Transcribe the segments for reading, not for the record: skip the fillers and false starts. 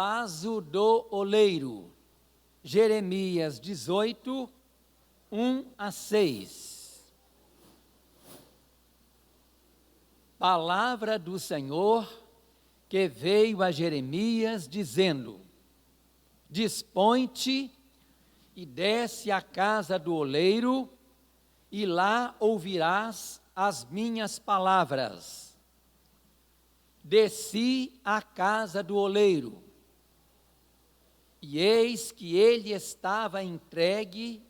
vaso do oleiro. Jeremias 18, 1-6. Palavra do Senhor que veio a Jeremias dizendo: Dispõe-te e desce à casa do oleiro, e lá ouvirás as minhas palavras. Desci à casa do oleiro, e eis que ele estava entregue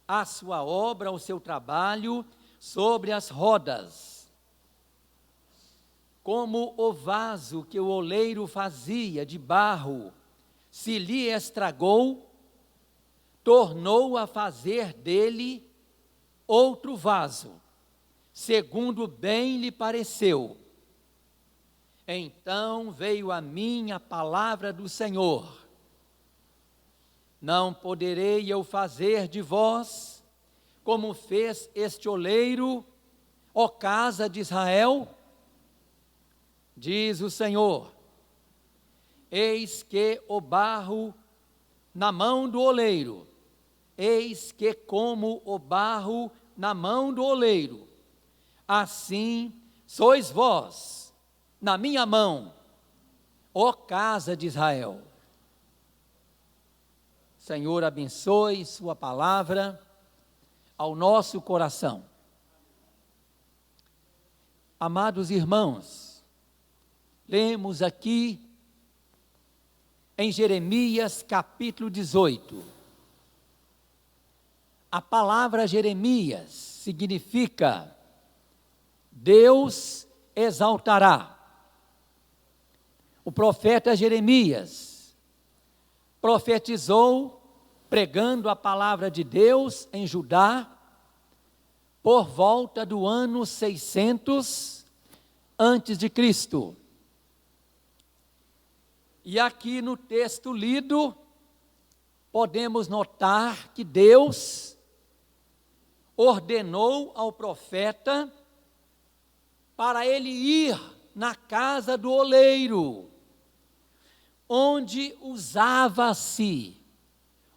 à sua obra, ao seu trabalho, sobre as rodas. Como o vaso que o oleiro fazia de barro se lhe estragou, tornou a fazer dele outro vaso, segundo bem lhe pareceu. Então veio a mim a palavra do Senhor: Não poderei eu fazer de vós como fez este oleiro, ó casa de Israel? Diz o Senhor: Eis que o barro na mão do oleiro, eis que como o barro na mão do oleiro, assim sois vós na minha mão, ó casa de Israel. Senhor, abençoe sua palavra ao nosso coração. Amados irmãos, lemos aqui em Jeremias capítulo 18. A palavra Jeremias significa Deus exaltará. O profeta Jeremias profetizou pregando a palavra de Deus em Judá por volta do ano 600 antes de Cristo. E aqui no texto lido, podemos notar que Deus ordenou ao profeta para ele ir na casa do oleiro, onde usava-se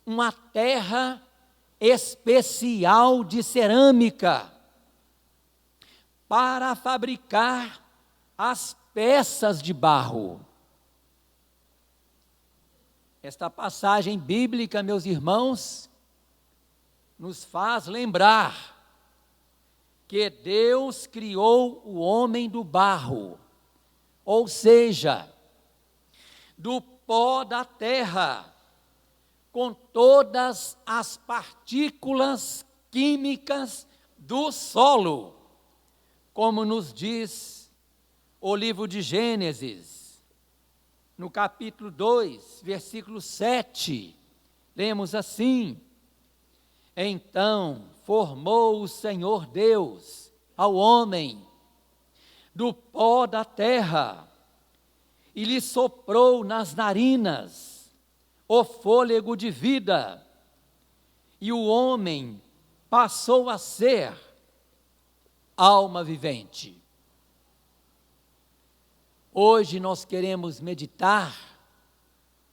uma terra especial de cerâmica para fabricar as peças de barro. Esta passagem bíblica, meus irmãos, nos faz lembrar que Deus criou o homem do barro, ou seja, do pó da terra, com todas as partículas químicas do solo, como nos diz o livro de Gênesis, no capítulo 2, versículo 7, lemos assim: Então formou o Senhor Deus ao homem do pó da terra e lhe soprou nas narinas o fôlego de vida, e o homem passou a ser alma vivente. Hoje nós queremos meditar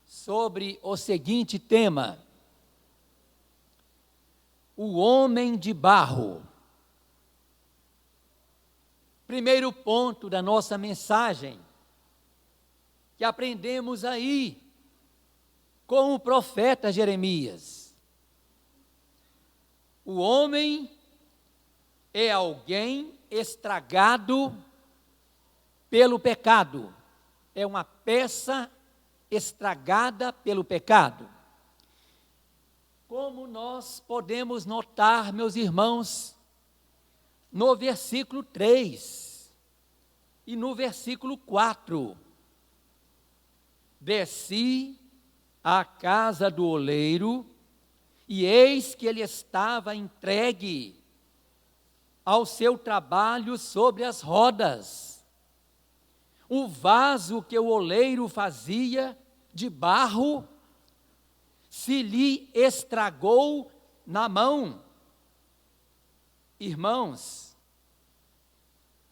sobre o seguinte tema: o homem de barro. Primeiro ponto da nossa mensagem, que aprendemos aí com o profeta Jeremias. O homem é alguém estragado pelo pecado, é uma peça estragada pelo pecado. Como nós podemos notar, meus irmãos, no versículo 3 e no versículo 4, desci à casa do oleiro, e eis que ele estava entregue ao seu trabalho sobre as rodas. O vaso que o oleiro fazia de barro se lhe estragou na mão. Irmãos,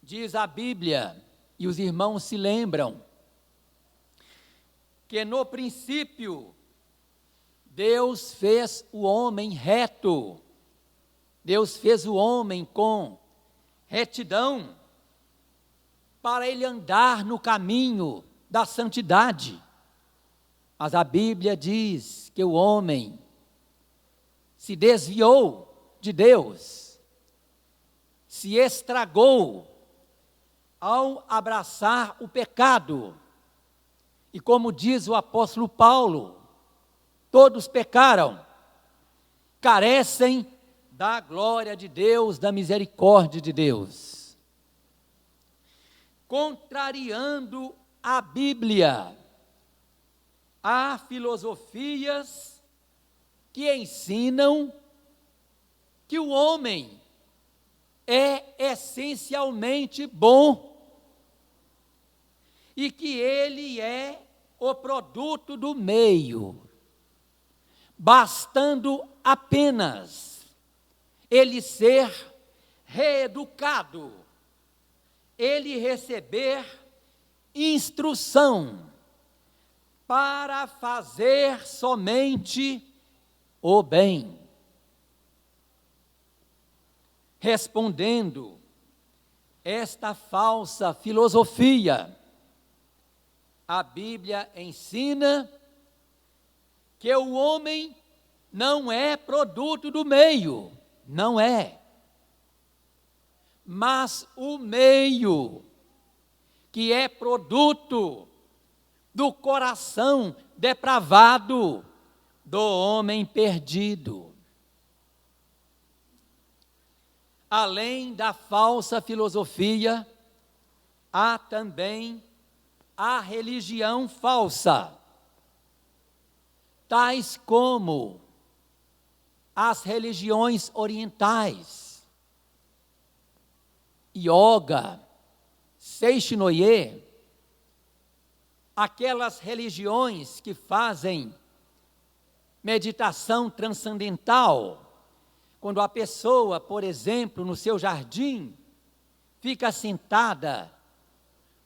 diz a Bíblia, e os irmãos se lembram, que no princípio Deus fez o homem reto, Deus fez o homem com retidão, para ele andar no caminho da santidade. Mas a Bíblia diz que o homem se desviou de Deus, se estragou ao abraçar o pecado. E como diz o apóstolo Paulo, todos pecaram, carecem da glória de Deus, da misericórdia de Deus. Contrariando a Bíblia, há filosofias que ensinam que o homem é essencialmente bom e que ele é o produto do meio, bastando apenas ele ser reeducado, ele receber instrução para fazer somente o bem. Respondendo esta falsa filosofia, a Bíblia ensina que o homem não é produto do meio, não é. Mas o meio, que é produto do coração depravado do homem perdido. Além da falsa filosofia, há também a religião falsa, tais como as religiões orientais, yoga, Seixinoye, aquelas religiões que fazem meditação transcendental, quando a pessoa, por exemplo, no seu jardim, fica sentada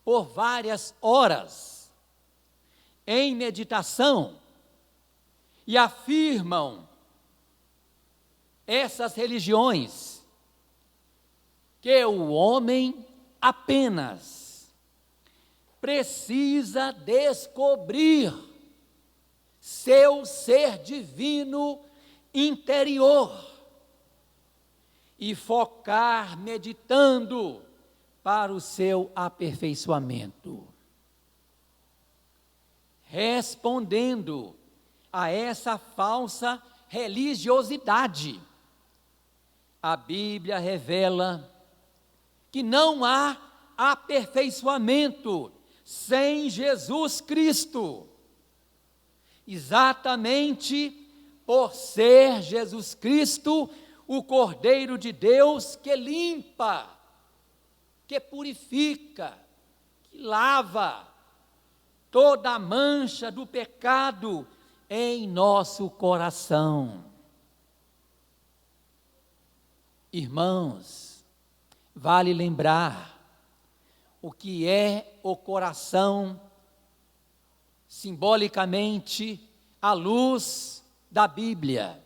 por várias horas em meditação e afirmam essas religiões que o homem apenas precisa descobrir seu ser divino interior e focar meditando para o seu aperfeiçoamento. Respondendo a essa falsa religiosidade, a Bíblia revela que não há aperfeiçoamento sem Jesus Cristo, exatamente por ser Jesus Cristo o Cordeiro de Deus que limpa, que purifica, que lava toda a mancha do pecado em nosso coração. Irmãos, vale lembrar o que é o coração, simbolicamente, à luz da Bíblia.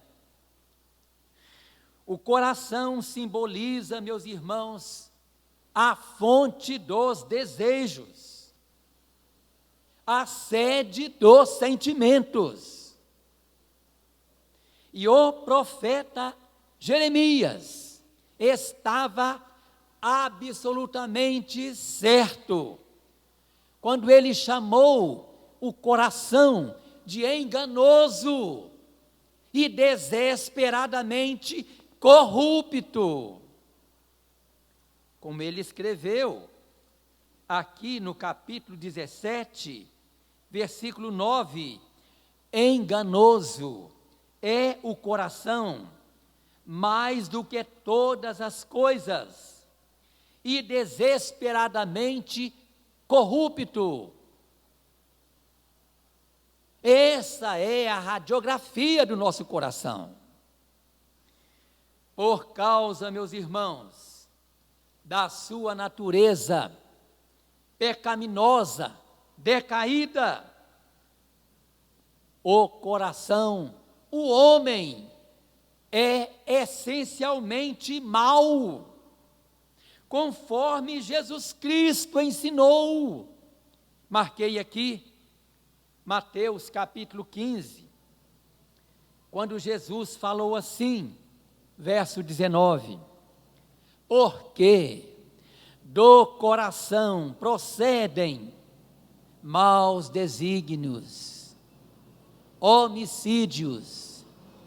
O coração simboliza, meus irmãos, a fonte dos desejos, a sede dos sentimentos. E o profeta Jeremias estava absolutamente certo quando ele chamou o coração de enganoso e desesperadamente corrupto. Como ele escreveu aqui no capítulo 17, versículo 9: enganoso é o coração mais do que todas as coisas, e desesperadamente corrupto. Essa é a radiografia do nosso coração. Por causa, meus irmãos, da sua natureza pecaminosa, decaída, o coração, o homem é essencialmente mau, conforme Jesus Cristo ensinou. Marquei aqui Mateus capítulo 15, quando Jesus falou assim, verso 19: porque do coração procedem maus desígnios, homicídios,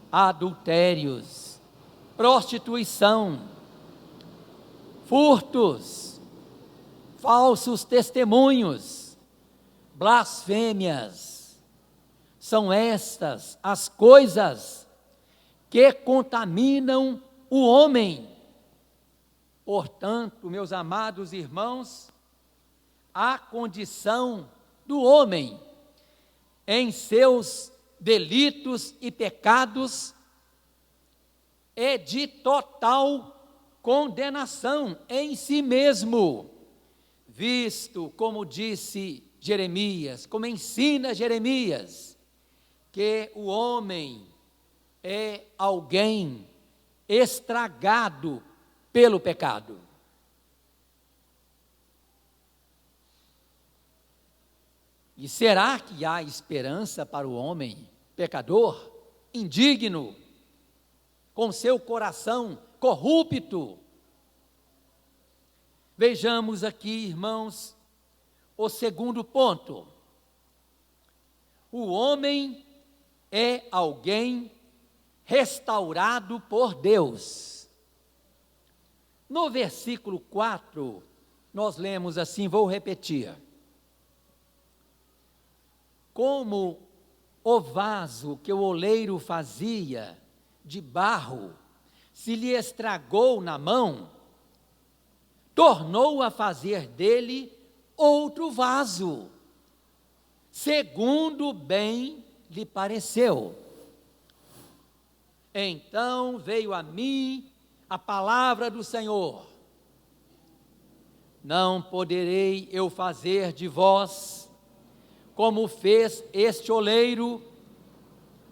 adultérios, prostituição, furtos, falsos testemunhos, blasfêmias. São estas as coisas que contaminam o homem. Portanto, meus amados irmãos, a condição do homem em seus delitos e pecados é de total condenação em si mesmo, visto, como disse Jeremias, como ensina Jeremias, que o homem é alguém estragado pelo pecado. E será que há esperança para o homem pecador, indigno, com seu coração corrupto? Vejamos aqui, irmãos, o segundo ponto. O homem é alguém restaurado por Deus. No versículo 4, nós lemos assim, vou repetir: como o vaso que o oleiro fazia de barro se lhe estragou na mão, tornou a fazer dele outro vaso, segundo bem lhe pareceu. Então veio a mim a palavra do Senhor: não poderei eu fazer de vós como fez este oleiro,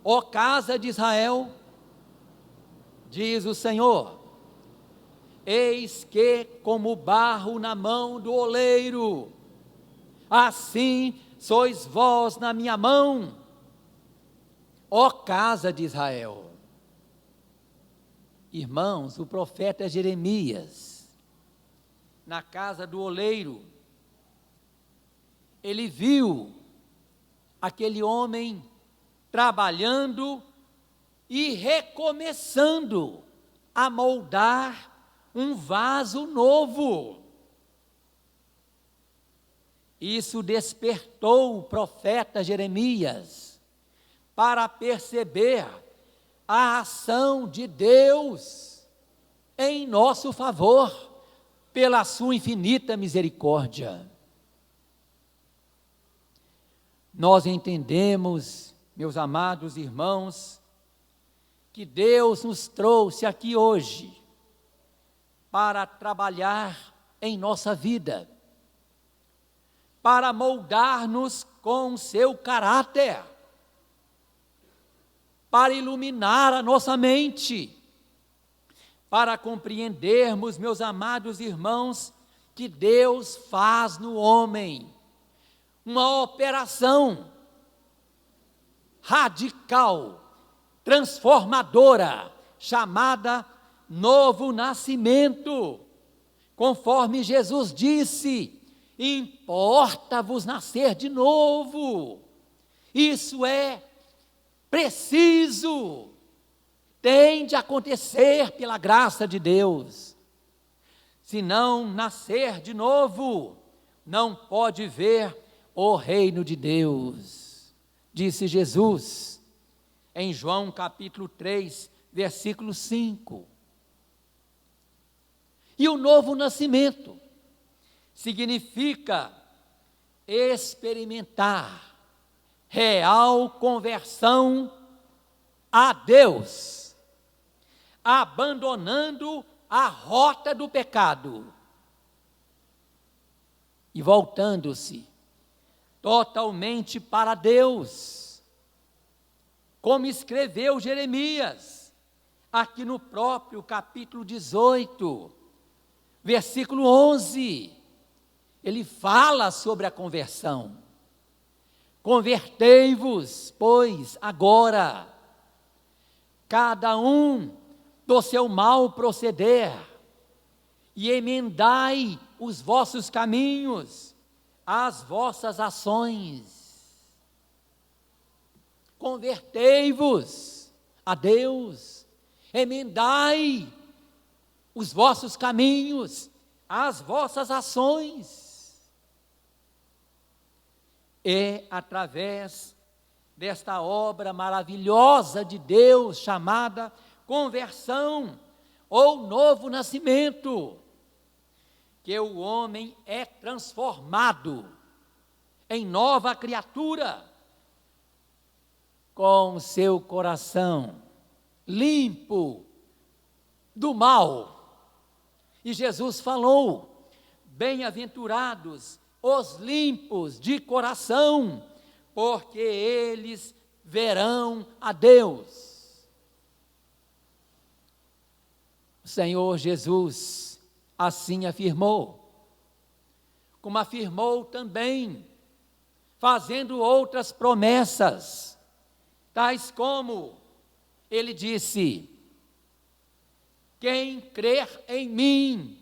ó casa de Israel? Diz o Senhor: eis que como barro na mão do oleiro, assim sois vós na minha mão, ó casa de Israel. Irmãos, o profeta Jeremias, na casa do oleiro, ele viu aquele homem trabalhando e recomeçando a moldar um vaso novo. Isso despertou o profeta Jeremias para perceber a ação de Deus em nosso favor, pela sua infinita misericórdia. Nós entendemos, meus amados irmãos, que Deus nos trouxe aqui hoje para trabalhar em nossa vida, para moldar-nos com o seu caráter, para iluminar a nossa mente, para compreendermos, meus amados irmãos, que Deus faz no homem uma operação radical, transformadora, chamada novo nascimento. Conforme Jesus disse: importa-vos nascer de novo. Isso é preciso, tem de acontecer pela graça de Deus. Se não nascer de novo, não pode ver o reino de Deus, disse Jesus em João capítulo 3, versículo 5. E o novo nascimento significa experimentar real conversão a Deus, abandonando a rota do pecado e voltando-se totalmente para Deus. como escreveu Jeremias, aqui no próprio capítulo 18, versículo 11, ele fala sobre a conversão. Convertei-vos, pois, agora, cada um do seu mau proceder, e emendai os vossos caminhos, as vossas ações. Convertei-vos a Deus, emendai os vossos caminhos, as vossas ações. É através desta obra maravilhosa de Deus, chamada conversão ou novo nascimento, que o homem é transformado em nova criatura, com seu coração limpo do mal. E Jesus falou: bem-aventurados os limpos de coração, porque eles verão a Deus. O Senhor Jesus assim afirmou, como afirmou também, fazendo outras promessas, tais como ele disse: quem crer em mim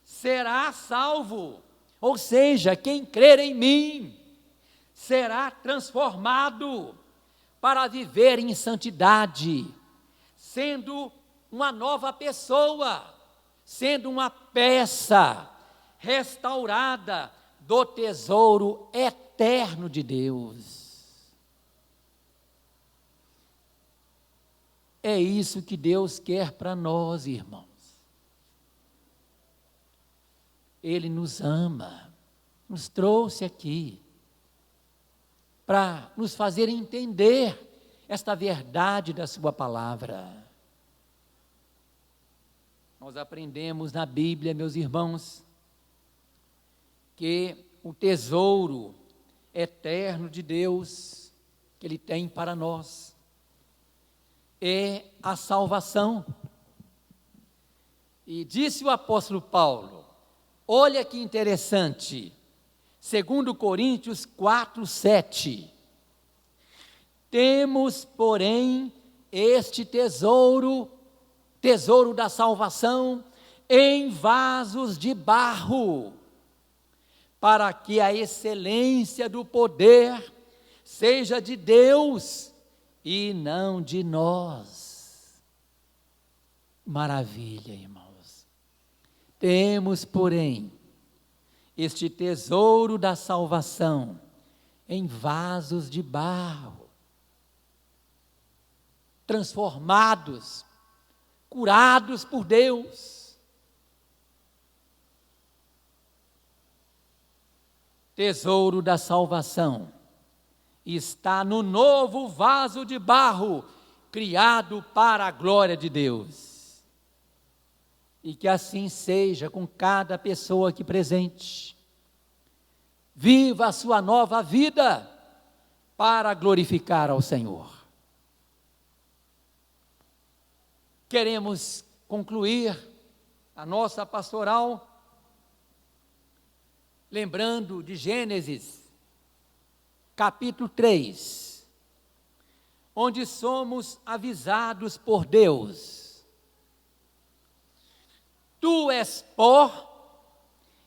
será salvo, ou seja, quem crer em mim será transformado para viver em santidade, sendo uma nova pessoa, sendo uma peça restaurada do tesouro eterno de Deus. É isso que Deus quer para nós, irmãos. Ele nos ama, nos trouxe aqui para nos fazer entender esta verdade da sua palavra. Nós aprendemos na Bíblia, meus irmãos, que o tesouro eterno de Deus que Ele tem para nós é a salvação. E disse o apóstolo Paulo, olha que interessante, 2 Coríntios 4:7, temos, porém, este tesouro da salvação, em vasos de barro, para que a excelência do poder seja de Deus e não de nós. Maravilha, irmãos. Temos, porém, este tesouro da salvação em vasos de barro, transformados, curados por Deus. Tesouro da salvação está no novo vaso de barro, criado para a glória de Deus. E que assim seja com cada pessoa aqui presente. Viva a sua nova vida para glorificar ao Senhor. Queremos concluir a nossa pastoral lembrando de Gênesis, capítulo 3, onde somos avisados por Deus: tu és pó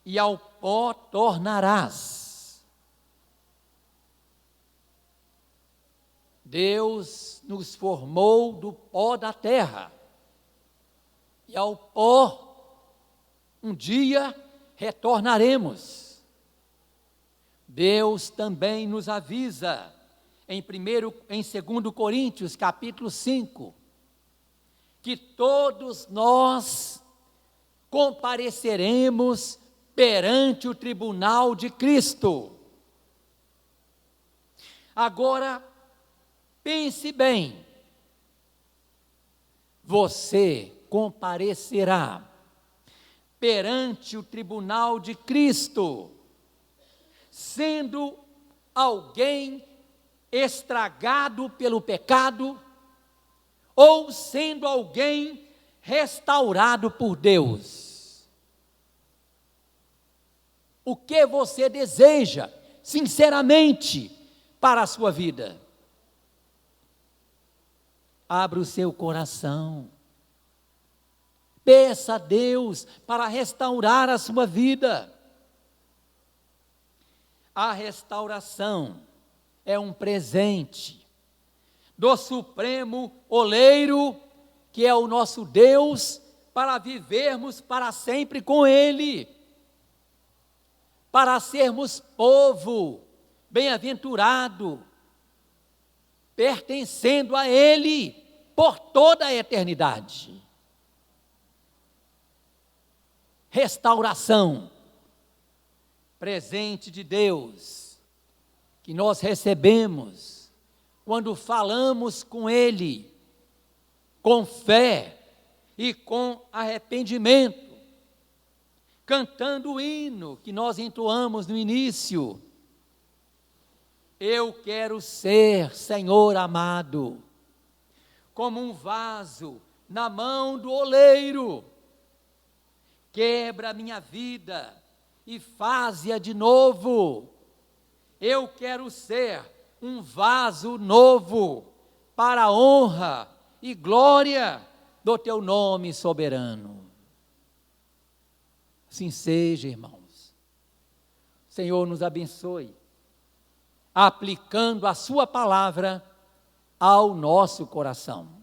e ao pó tornarás. Deus nos formou do pó da terra, e ao pó um dia retornaremos. Deus também nos avisa em 2 Coríntios capítulo 5, que todos nós compareceremos perante o tribunal de Cristo. Agora, pense bem, você comparecerá perante o tribunal de Cristo, sendo alguém estragado pelo pecado, ou sendo alguém restaurado por Deus? O que você deseja, sinceramente, para a sua vida? Abra o seu coração. Peça a Deus para restaurar a sua vida. A restauração é um presente do Supremo Oleiro, que é o nosso Deus, para vivermos para sempre com Ele, para sermos povo bem-aventurado, pertencendo a Ele por toda a eternidade. Restauração, presente de Deus, que nós recebemos quando falamos com Ele, com fé e com arrependimento, cantando o hino que nós entoamos no início. Eu quero ser, Senhor amado, como um vaso na mão do oleiro. Quebra a minha vida e faze-a de novo. Eu quero ser um vaso novo para a honra e glória do teu nome soberano. Assim seja, irmãos. O Senhor nos abençoe, aplicando a sua palavra ao nosso coração.